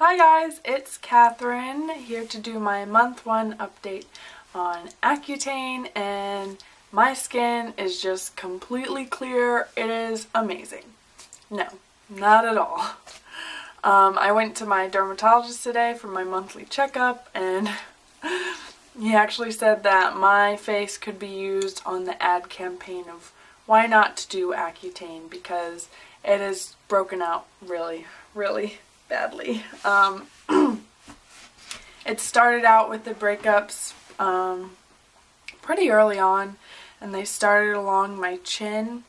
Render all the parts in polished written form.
Hi guys, it's Catherine here to do my month 1 update on Accutane, and my skin is just completely clear. It is amazing. No, not at all. I went to my dermatologist today for my monthly checkup, and he actually said that my face could be used on the ad campaign of why not to do Accutane, because it is broken out really badly. It started out with the breakups pretty early on, and they started along my chin,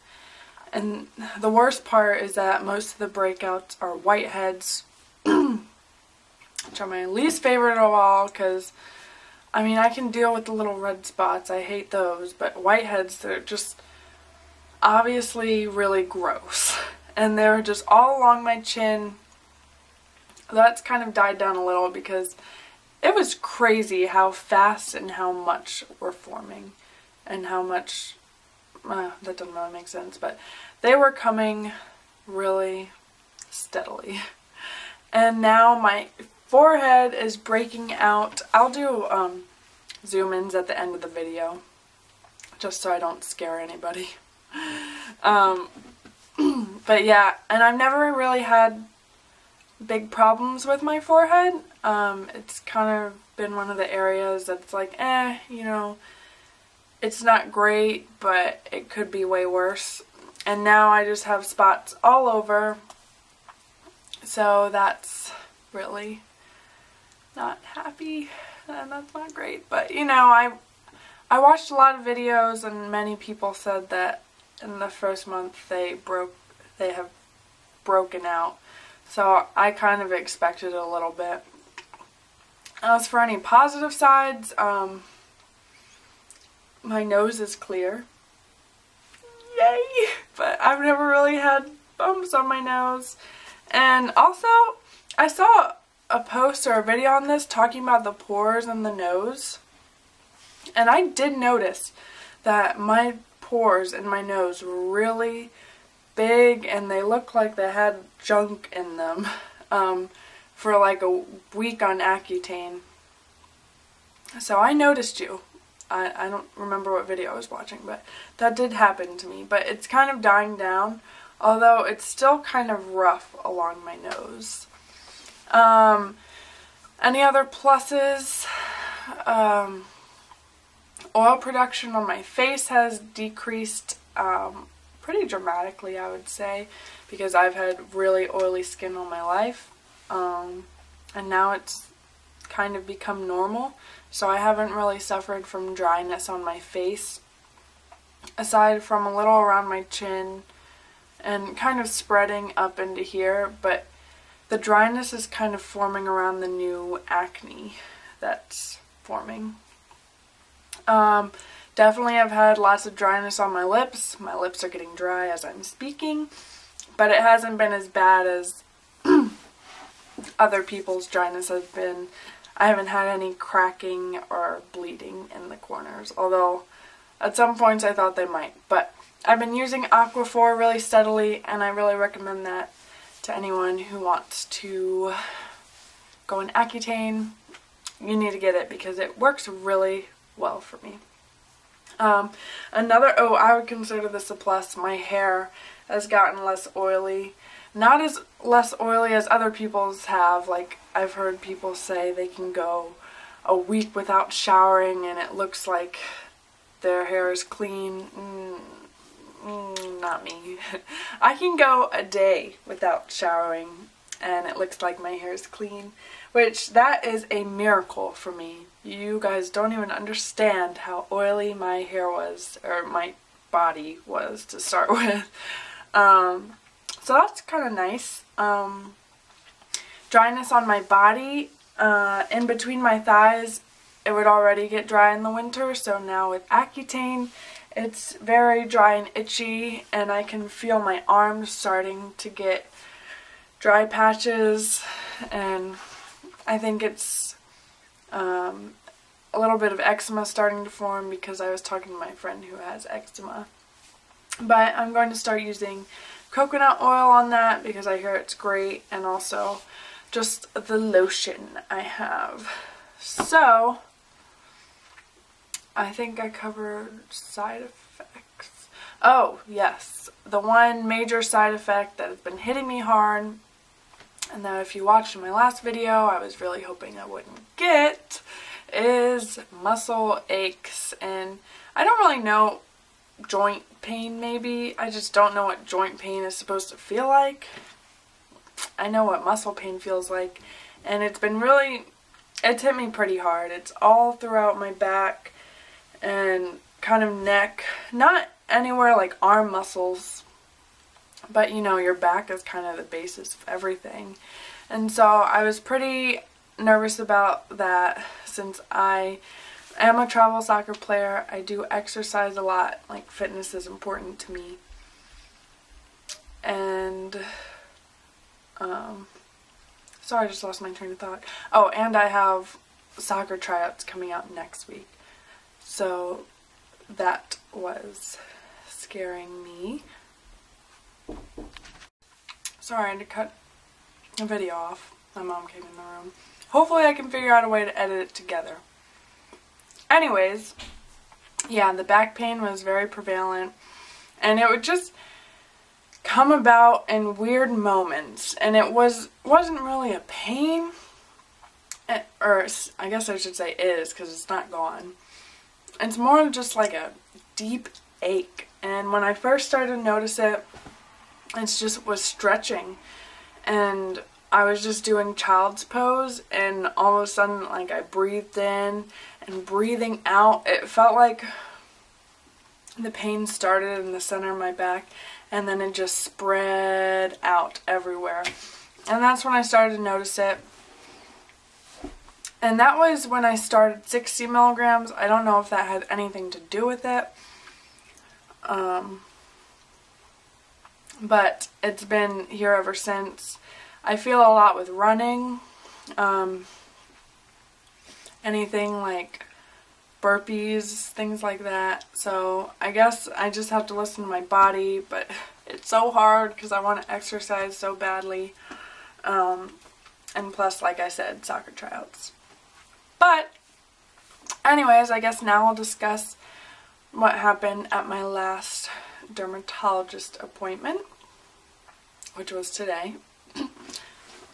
and the worst part is that most of the breakouts are whiteheads, which are my least favorite of all, because I mean, I can deal with the little red spots, I hate those, but whiteheads, they're just obviously really gross, and they're just all along my chin. That's kind of died down a little because it was crazy how fast and how much were forming, and how much, that doesn't really make sense, but they were coming really steadily. And now my forehead is breaking out. I'll do zoom ins at the end of the video, just so I don't scare anybody. But yeah, and I've never really had big problems with my forehead. It's kind of been one of the areas that's like, you know, it's not great, but it could be way worse. And now I just have spots all over, so that's really not happy, and that's not great. But you know, I watched a lot of videos, and many people said that in the first month they have broken out. So I kind of expected a little bit. As for any positive sides, my nose is clear. Yay! But I've never really had bumps on my nose. And also, I saw a post or a video on this talking about the pores in the nose. And I did notice that my pores in my nose were really big, and they looked like they had junk in them for like a week on Accutane. So I noticed you. I don't remember what video I was watching, but that did happen to me. But it's kind of dying down, although it's still kind of rough along my nose. Any other pluses? Oil production on my face has decreased pretty dramatically, I would say, because I've had really oily skin all my life, and now it's kind of become normal, so I haven't really suffered from dryness on my face, aside from a little around my chin and kind of spreading up into here, but the dryness is kind of forming around the new acne that's forming. Definitely I've had lots of dryness on my lips. My lips are getting dry as I'm speaking, but it hasn't been as bad as other people's dryness has been. I haven't had any cracking or bleeding in the corners, although at some points I thought they might. But I've been using Aquaphor really steadily, and I really recommend that to anyone who wants to go in Accutane. You need to get it because it works really well for me. I would consider this a plus. My hair has gotten less oily. Not as less oily as other people's have. Like, I've heard people say they can go a week without showering and it looks like their hair is clean. Not me. I can go a day without showering and it looks like my hair is clean, which that is a miracle for me. You guys don't even understand how oily my hair was, or my body was to start with. So that's kind of nice. Dryness on my body, in between my thighs, it would already get dry in the winter, so now with Accutane, it's very dry and itchy, and I can feel my arms starting to get dry patches, and I think it's a little bit of eczema starting to form because I was talking to my friend who has eczema. But I'm going to start using coconut oil on that because I hear it's great, and also just the lotion I have. So, I think I covered side effects. Oh, yes. The one major side effect that has been hitting me hard, and that if you watched my last video, I was really hoping I wouldn't get, is muscle aches. And I don't really know joint pain, maybe. I just don't know what joint pain is supposed to feel like. I know what muscle pain feels like, and it's hit me pretty hard. It's all throughout my back and kind of neck, not anywhere like arm muscles, but you know, your back is kind of the basis of everything. And so I was pretty nervous about that, since I am a travel soccer player. I do exercise a lot, like fitness is important to me. And sorry, I just lost my train of thought. Oh, and I have soccer tryouts coming out next week. So that was scaring me. Sorry, I had to cut the video off. My mom came in the room. Hopefully I can figure out a way to edit it together. Anyways, yeah, the back pain was very prevalent, and it would just come about in weird moments, and it wasn't really a pain, or I guess I should say is, because it's not gone. It's more of just like a deep ache, and when I first started to notice it, it just was stretching, and I was just doing child's pose, and all of a sudden, like, I breathed in and breathing out, it felt like the pain started in the center of my back, and then it just spread out everywhere. And that's when I started to notice it. And that was when I started 60 milligrams. I don't know if that had anything to do with it. But it's been here ever since. I feel a lot with running. Anything like burpees, things like that. So I guess I just have to listen to my body, but it's so hard because I want to exercise so badly. And plus, like I said, soccer tryouts. But anyways, I guess now I'll discuss what happened at my last dermatologist appointment, which was today.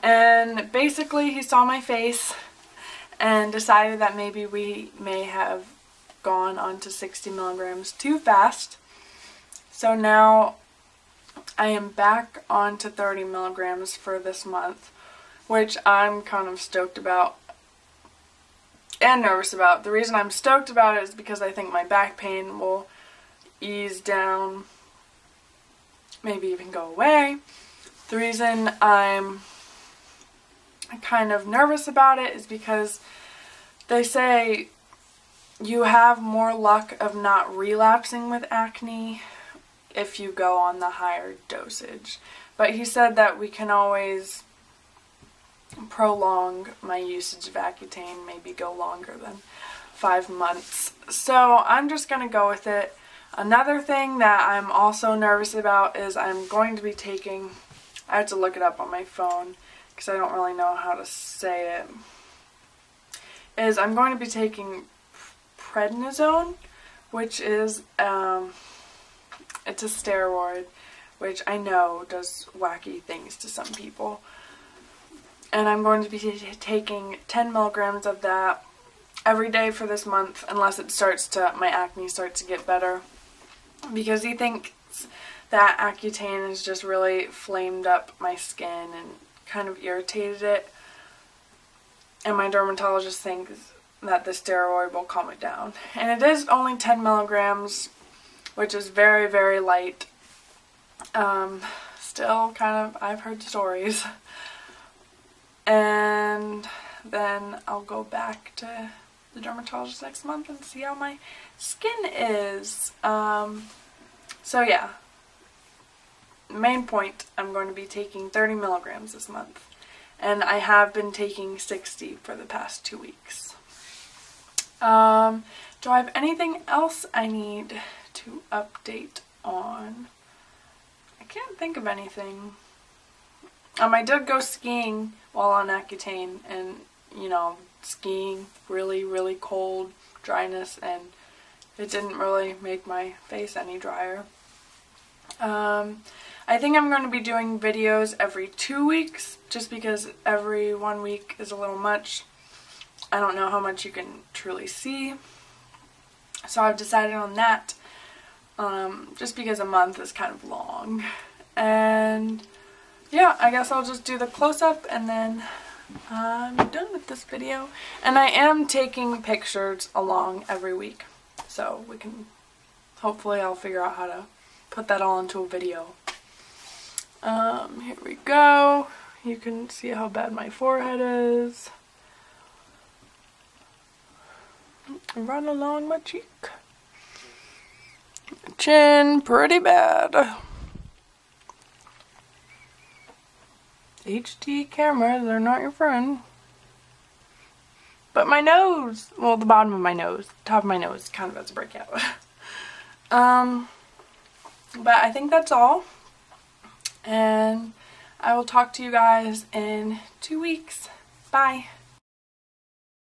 And basically he saw my face and decided that maybe we may have gone on to 60 milligrams too fast. So now I am back on to 30 milligrams for this month, which I'm kind of stoked about and nervous about. The reason I'm stoked about it is because I think my back pain will ease down, maybe even go away. The reason I'm kind of nervous about it is because they say you have more luck of not relapsing with acne if you go on the higher dosage. But he said that we can always prolong my usage of Accutane, maybe go longer than 5 months. So I'm just going to go with it. Another thing that I'm also nervous about is I'm going to be taking, I have to look it up on my phone because I don't really know how to say it, is I'm going to be taking prednisone, which is, it's a steroid, which I know does wacky things to some people. And I'm going to be taking 10 milligrams of that every day for this month, unless my acne starts to get better. Because he thinks that Accutane has just really flamed up my skin and kind of irritated it. And my dermatologist thinks that the steroid will calm it down. And it is only 10 milligrams, which is very, very light. Still kind of, I've heard stories. And then I'll go back to the dermatologist next month and see how my skin is. So yeah, main point, I'm going to be taking 30 milligrams this month. And I have been taking 60 for the past 2 weeks. Do I have anything else I need to update on? I can't think of anything. I did go skiing while on Accutane, and you know, skiing, really cold, dryness, and it didn't really make my face any drier. I think I'm going to be doing videos every 2 weeks, just because every 1 week is a little much. I don't know how much you can truly see, so I've decided on that, just because a month is kind of long. And yeah, I guess I'll just do the close-up and then I'm done with this video. And I am taking pictures along every week, so we can, hopefully I'll figure out how to put that all into a video. Here we go. You can see how bad my forehead is. Run along my cheek. Chin, pretty bad. HD cameras, they're not your friend. But my nose, well, the bottom of my nose, top of my nose kind of has a breakout. But I think that's all. And I will talk to you guys in 2 weeks. Bye.